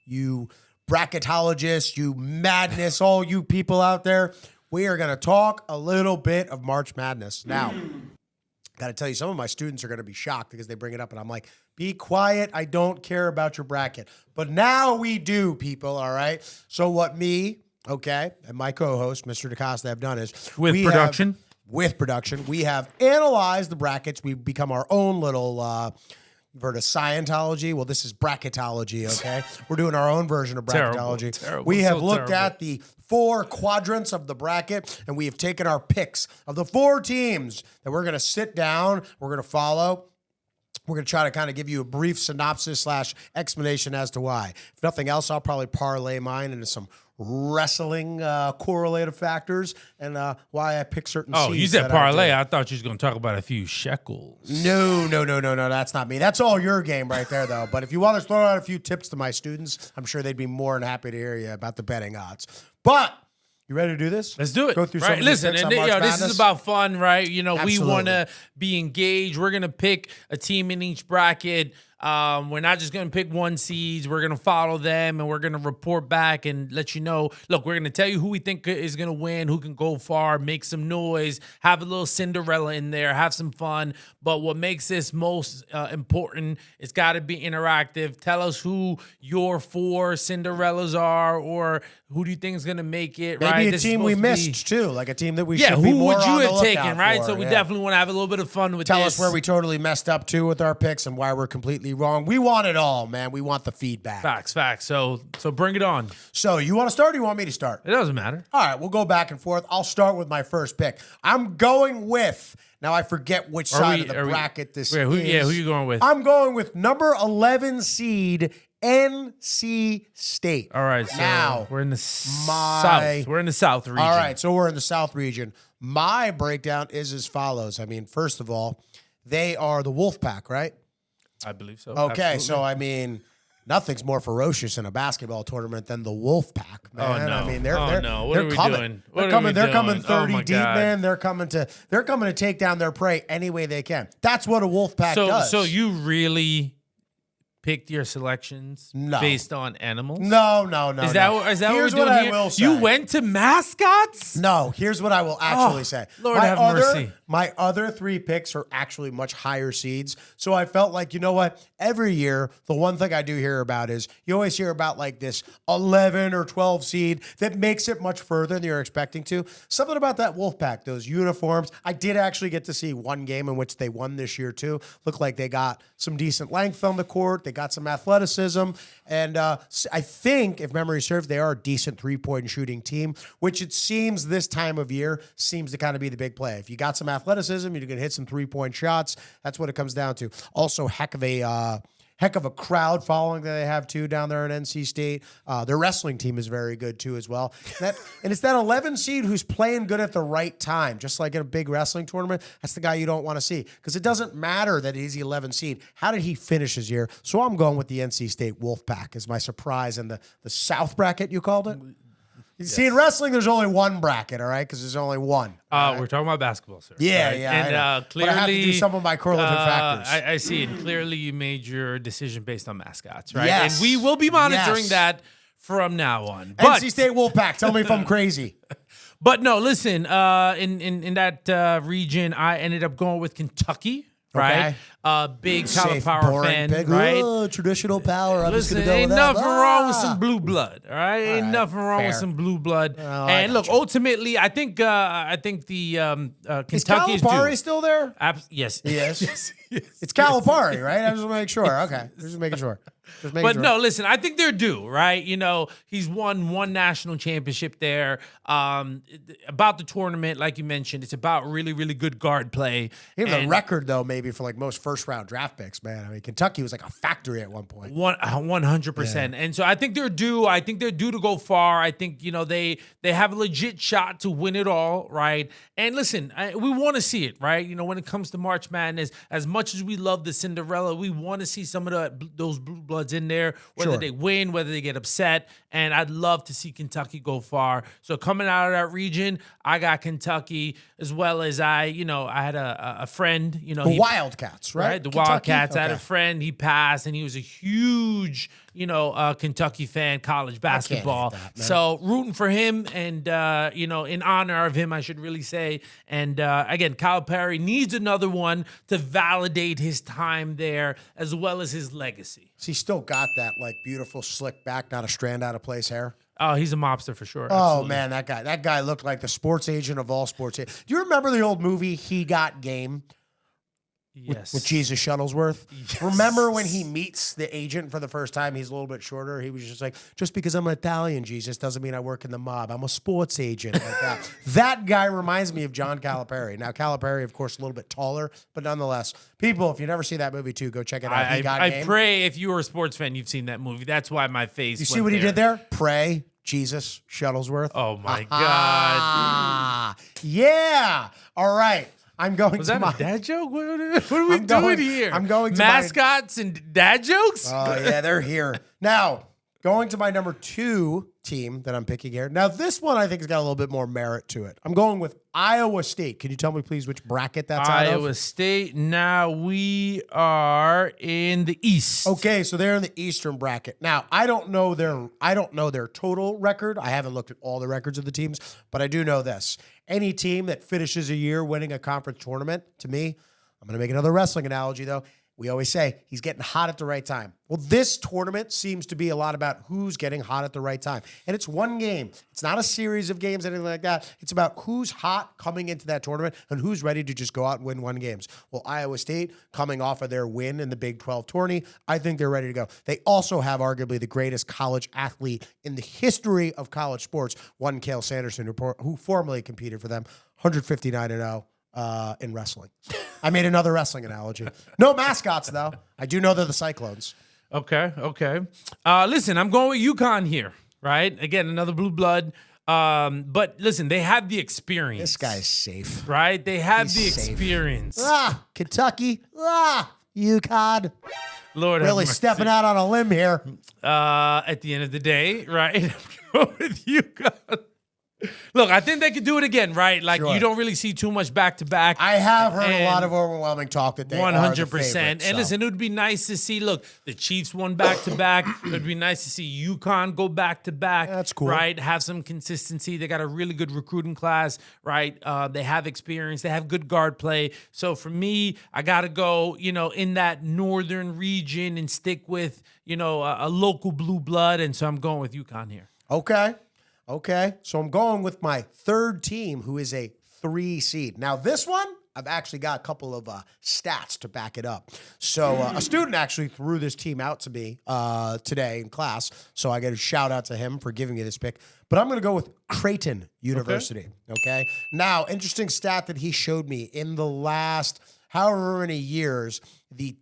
you bracketologists, you madness, all you people out there. We are going to talk a little bit of March Madness. Now, got to tell you, some of my students are going to be shocked because they bring it up, and I'm like, be quiet. I don't care about your bracket. But now we do, people, all right? So what me, okay, and my co-host, Mr. DaCosta, have done is With production, we have analyzed the brackets. We've become our own little you've heard of Scientology. Well, this is bracketology, okay? We're doing our own version of bracketology. Terrible. We have So looked terrible. at the 4 quadrants of the bracket, and we have taken our picks of the 4 teams that we're going to sit down, we're going to follow. We're going to try to kind of give you a brief synopsis / explanation as to why. If nothing else, I'll probably parlay mine into some wrestling correlative factors and why I pick certain seeds. Oh, you said that parlay. I I thought you was going to talk about a few shekels. do. No. That's not me. That's all your game right there, though. But if you want to throw out a few tips to my students, I'm sure they'd be more than happy to hear you about the betting odds. But you ready to do this? Let's do it. Go through some right. of these Listen, picks and on March this is Madness. about fun, right? You know, Absolutely. we want to be engaged. We're going to pick a team in each bracket. We're not just going to pick one seeds. We're going to follow them, and we're going to report back and let you know. Look, we're going to tell you who we think is going to win, who can go far, make some noise, have a little Cinderella in there, have some fun. But what makes this most important, it's got to be interactive. Tell us who your 4 Cinderellas are, or who do you think is going to make it, Maybe right? a This is team we supposed to be- missed, too, like a team that we yeah, should be who more would you on the have taken, lookout right? for. So we Yeah. definitely want to have a little bit of fun with Tell this. us where we totally messed up, too, with our picks and why we're completely wrong. We want it all, man. We want the feedback. Facts. So bring it on. So you want to start or you want me to start? It doesn't matter. All right, we'll go back and forth. I'll start with my first pick. I'm going with, now I forget which side of the bracket this is. Who you going with? I'm going with number 11 seed NC State. All right, so Now, we're in the South. We're in the South region. All right, so we're in the South region. My breakdown is as follows. I mean, first of all, they are the Wolfpack, right? I believe so. Okay, Absolutely. so I mean, nothing's more ferocious in a basketball tournament than the Wolfpack, man. Oh, no. I mean, What they're are we coming. doing? They're What are coming. we They're coming doing? 30 Oh, my deep, God. man. They're coming to take down their prey any way they can. That's what a Wolfpack does. So you really picked your selections No. based on animals? No. Is that what Here's we're doing what here? I will say. You went to mascots? No, here's what I will actually say. Lord have mercy. My other 3 picks are actually much higher seeds. So I felt like, you know what? Every year, the one thing I do hear about is you always hear about like this 11 or 12 seed that makes it much further than you're expecting to. Something about that Wolfpack, those uniforms. I did actually get to see one game in which they won this year too. Looked like they got some decent length on the court. They got some athleticism. And I think, if memory serves, they are a decent 3-point shooting team, which it seems this time of year seems to kind of be the big play. If you got some athleticism, you're going to hit some 3-point shots. That's what it comes down to. Also, heck of a crowd following that they have too down there at NC State. Their wrestling team is very good too as well. And it's that 11 seed who's playing good at the right time, just like in a big wrestling tournament. That's the guy you don't want to see because it doesn't matter that he's the 11 seed. How did he finish his year? So I'm going with the NC State Wolfpack as my surprise in the South bracket, you called it? Yes. See, in wrestling, there's only one bracket, all right? Because there's only one. We're talking about basketball, sir. Yeah, right? yeah. And But I have to do some of my correlative factors. I see it. Clearly, you made your decision based on mascots, right? Yes. And we will be monitoring Yes. that from now on. But, NC State Wolfpack, tell me if I'm crazy. but no, listen. In that region, I ended up going with Kentucky. Right, big Tyler Safe, Power boring fan, pick. right? Oh, traditional power. I'm just Listen, gonna go ain't with that. nothing wrong with some blue blood, all right? Ain't right, nothing wrong with fair. some blue blood. I And look, gotcha. ultimately, I think the Is Kentucky is Calipari due. still there? Yes, Yes. yes. It's Calipari, right? I just want to make sure. Okay, just making sure. But no, listen, I think they're due, right? You know, he's won one national championship there. About the tournament, like you mentioned, it's about really, really good guard play. He has a And record though, maybe for like most first round draft picks, man. I mean, Kentucky was like a factory at one point. 100%. And so I think they're due. I think they're due to go far. I think, you know, they have a legit shot to win it all, right? And listen, we want to see it, right? You know, when it comes to March Madness, as much as we love the Cinderella, we want to see some of those blue bloods in there, whether Sure. they win, whether they get upset. And I'd love to see Kentucky go far. So coming out of that region, I got Kentucky, as well as I had a friend, The Wildcats, right? right? The Kentucky? Wildcats. I had a Okay. friend, he passed, and he was a huge, Kentucky fan, college basketball. that, man. So rooting for him and, in honor of him, I should really say. And again, Calipari needs another one to validate his time there as well as his legacy. So he still got that like beautiful slick back, not a strand out of place hair. Oh, he's a mobster for sure. Oh Absolutely. man, that guy looked like the sports agent of all sports. Do you remember the old movie He Got Game Yes. with Jesus Shuttlesworth? Yes. Remember when he meets the agent for the first time? He's a little bit shorter. He was just like, just because I'm Italian, Jesus, doesn't mean I work in the mob. I'm a sports agent. Like that. That guy reminds me of John Calipari. Now Calipari, of course, a little bit taller, but nonetheless, people, if you never see that movie too, go check it out. He Got I Game. pray if you were a sports fan, you've seen that movie. That's why my face. You see went what he did there? Pray, Jesus, Shuttlesworth. Oh my God. Ah, yeah. All right. I'm going Was to that my a dad joke? What are we I'm doing going- here? I'm going to my- mascots and dad jokes. Oh, yeah, they're here. Now, going to my number 2 team that I'm picking here. Now, this one I think has got a little bit more merit to it. I'm going with Iowa State. Can you tell me, please, which bracket that's out Iowa of? State. Now we are in the East. Okay, so they're in the Eastern bracket. Now, I don't know their total record. I haven't looked at all the records of the teams, but I do know this. Any team that finishes a year winning a conference tournament, to me, I'm going to make another wrestling analogy though. We always say he's getting hot at the right time. Well, this tournament seems to be a lot about who's getting hot at the right time. And it's one game. It's not a series of games, anything like that. It's about who's hot coming into that tournament and who's ready to just go out and win one games. Well, Iowa State, coming off of their win in the Big 12 tourney, I think they're ready to go. They also have arguably the greatest college athlete in the history of college sports, one Cale Sanderson, who formerly competed for them, 159-0. In wrestling. I made another wrestling analogy. No mascots, though. I do know they're the Cyclones. Okay. Listen, I'm going with UConn here, right? Again, another blue blood. But listen, they have the experience. This guy's safe. right? They have He's the safe. experience. Kentucky. UConn. Lord have Really mercy. stepping out on a limb here. At the end of the day, right? I'm going with UConn. Look, I think they could do it again, right? Like Sure. you don't really see too much back to back. I have heard a And lot of overwhelming talk that they are the 100%. favorite, And so. listen, it would be nice to see, look, the Chiefs won back to back. It would be nice to see UConn go back to back. That's cool. Right? Have some consistency. They got a really good recruiting class, right? They have experience. They have good guard play. So for me, I got to go, in that northern region and stick with, a local blue blood. And so I'm going with UConn here. Okay. So I'm going with my third team, who is a 3 seed. Now, this one, I've actually got a couple of stats to back it up. So a student actually threw this team out to me today in class. So I get a shout out to him for giving me this pick. But I'm going to go with Creighton University. Okay. Now, interesting stat that he showed me in the last however many years, the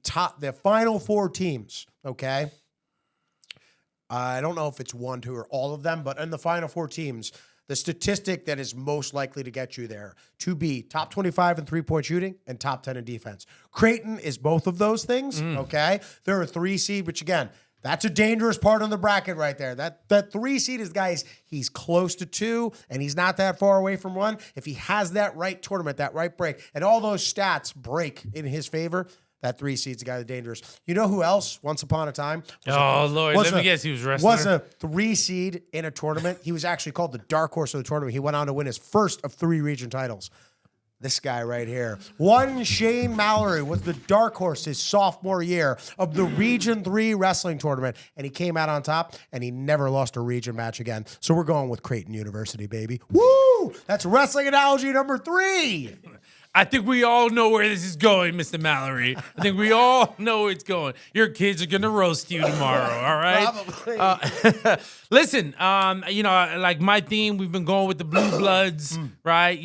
final 4 teams. Okay. I don't know if it's 1, 2, or all of them, but in the final 4 teams, the statistic that is most likely to get you there to be top 25 in 3-point shooting and top 10 in defense. Creighton is both of those things, okay? They're a 3 seed, which again, that's a dangerous part on the bracket right there. That 3 seed is, guys, he's close to 2, and he's not that far away from 1. If he has that right tournament, that right break, and all those stats break in his favor, that 3 seed's a guy that's dangerous. You know who else, once upon a time? Lord, let me guess, he was wrestling. Was a 3 seed in a tournament. He was actually called the dark horse of the tournament. He went on to win his first of 3 region titles. This guy right here. One Shane Mallory was the dark horse his sophomore year of the Region 3 wrestling tournament, and he came out on top, and he never lost a region match again. So we're going with Creighton University, baby. Woo! That's wrestling analogy number 3. I think we all know where this is going, Mr. Mallory. I think we all know where it's going. Your kids are gonna roast you tomorrow, all right? Probably. Listen, like my theme, we've been going with the Blue Bloods, right?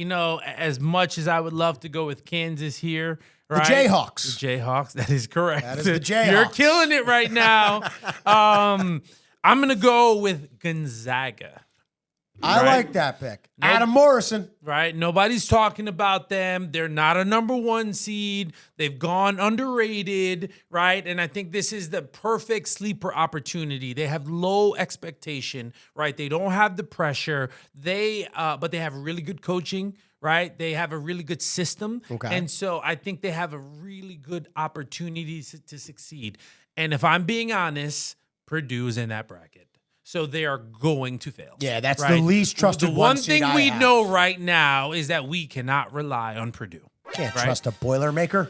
As much as I would love to go with Kansas here, right? Jayhawks. The Jayhawks, that is correct. That is the Jayhawks. You're killing it right now. I'm gonna go with Gonzaga. I Right. like that pick. Adam Morrison. Right? Nobody's talking about them. They're not a number 1 seed. They've gone underrated, right? And I think this is the perfect sleeper opportunity. They have low expectation, right? They don't have the pressure. But they have really good coaching, right? They have a really good system. Okay. And so I think they have a really good opportunity to succeed. And if I'm being honest, Purdue is in that bracket. So they are going to fail. Yeah, that's right? the least trusted The one one seed thing I we have. know right now is that we cannot rely on Purdue. Can't right? trust a Boilermaker.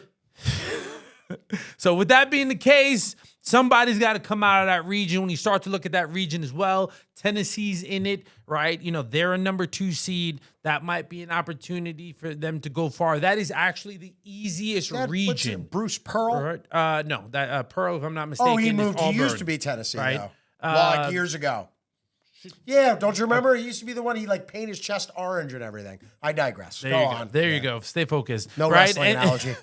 So with that being the case, somebody's got to come out of that region. When you start to look at that region as well, Tennessee's in it, right? You know, they're a number 2 seed. That might be an opportunity for them to go far. That is actually the easiest What's region. it, Bruce Pearl? Right? No, that Pearl, if I'm not mistaken, Oh, he is moved. He used Auburn. to be Tennessee, right? though. Like years ago. Yeah, don't you remember? He used to be the one he like paint his chest orange and everything. I digress. There Go you on. go. There Yeah. you go. Stay focused. No right? wrestling analogy.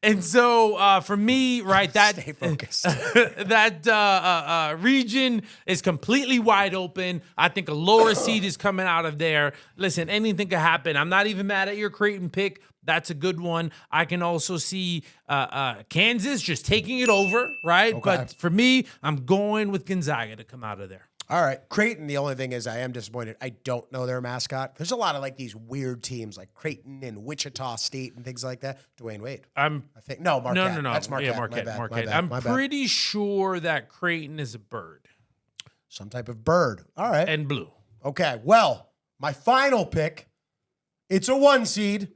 And so for me, right, that Stay focused. that region is completely wide open. I think a lower seed is coming out of there. Listen, anything could happen. I'm not even mad at your Creighton pick. That's a good one. I can also see Kansas just taking it over, right? Okay. But for me, I'm going with Gonzaga to come out of there. All right. Creighton, the only thing is I am disappointed. I don't know their mascot. There's a lot of like these weird teams like Creighton and Wichita State and things like that. Dwayne Wade. I think. No, Marquette. No. That's Marquette. Yeah, My Marquette. bad. Marquette. My bad. I'm My bad. pretty sure that Creighton is a bird Some type of bird. All right. and blue. Okay. Well, my final pick, it's a 1 seed.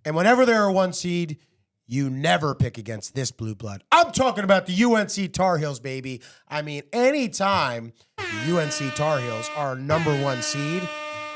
And whenever they're a 1 seed, you never pick against this blue blood. I'm talking about the UNC Tar Heels, baby. I mean, anytime the UNC Tar Heels are number 1 seed,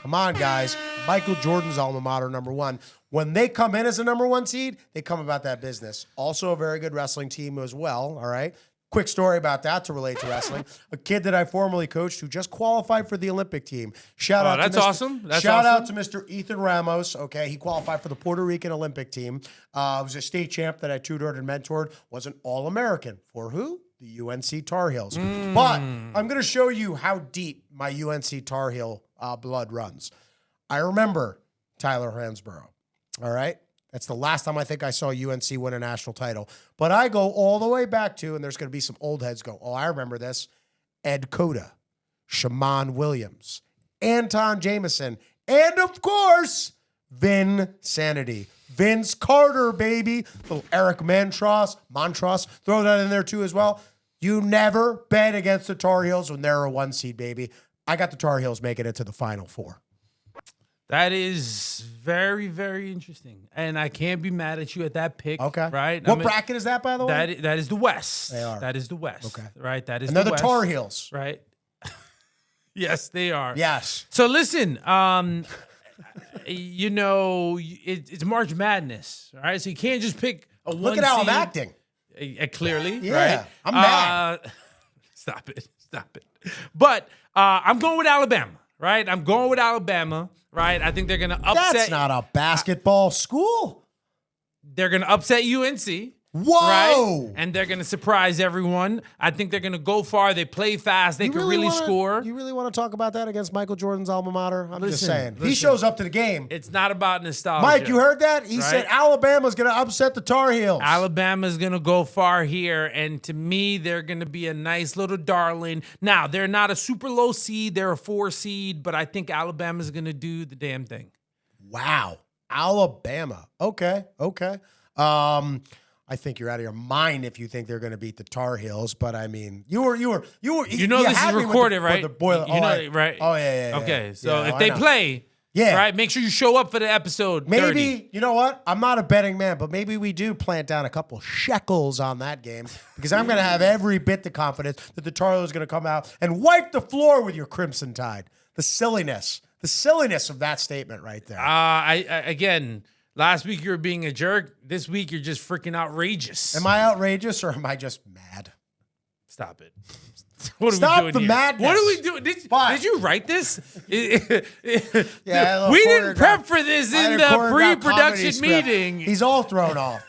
come on, guys. Michael Jordan's alma mater, number 1. When they come in as a number 1 seed, they come about that business. Also a very good wrestling team as well, all right? Quick story about that to relate to wrestling. A kid that I formerly coached who just qualified for the Olympic team. Shout out that's to Mr. awesome. That's shout out awesome. to Mr. Ethan Ramos. Okay, he qualified for the Puerto Rican Olympic team. Was a state champ that I tutored and mentored. Was an All-American for who? The UNC Tar Heels. But I'm going to show you how deep my UNC Tar Heel blood runs. I remember Tyler Hansborough. All right. That's the last time I think I saw UNC win a national title. But I go all the way back to, and there's going to be some old heads go, oh, I remember this. Ed Cota, Shaman Williams, Anton Jameson, and of course, Vin Sanity. Vince Carter, baby. Little Eric Montross, throw that in there too as well. You never bet against the Tar Heels when they're a 1 seed, baby. I got the Tar Heels making it to the Final Four. That is very, very interesting. And I can't be mad at you at that pick. Okay. Right? What bracket is that, by the way? That is the West. They are. That is the West. Okay. Right? That is And they're the West, Tar Heels. Right? Yes, they are. Yes. So listen, you know, it's March Madness, all right? So you can't just pick a 1 Look at how I'm seed. acting. Clearly, Yeah, right? I'm mad. Stop it. But I'm going with Alabama, right? I'm going with Alabama, right? I think they're going to upset. That's not a basketball school. They're going to upset UNC. Whoa. Right? And they're going to surprise everyone. I think they're going to go far. They play fast. They can really score. You really want to talk about that against Michael Jordan's alma mater? I'm just saying. He listen. shows up to the game. It's not about nostalgia. Mike, you heard that? He Right? said Alabama's going to upset the Tar Heels. Alabama's going to go far here. And to me, they're going to be a nice little darling. Now, they're not a super low seed. They're a 4 seed. But I think Alabama's going to do the damn thing. Wow. Alabama. Okay. I think you're out of your mind if you think they're going to beat the Tar Heels, but I mean, you were. You know this is recorded, right? The boiler. You know, right? Oh yeah. Okay, so Yeah, if I they know. play, Yeah. right, make sure you show up for the episode. Maybe, 30. you know what? I'm not a betting man, but maybe we do plant down a couple shekels on that game because I'm going to have every bit the confidence that the Tar Heels is going to come out and wipe the floor with your Crimson Tide. The silliness of that statement right there. I again, last week you were being a jerk. This week you're just freaking outrageous. Am I outrageous or am I just mad? Stop it. What are Stop we doing the here? madness. What are we doing? Fine. Did you write this? Yeah, we didn't prep for this in the pre-production meeting. He's all thrown off.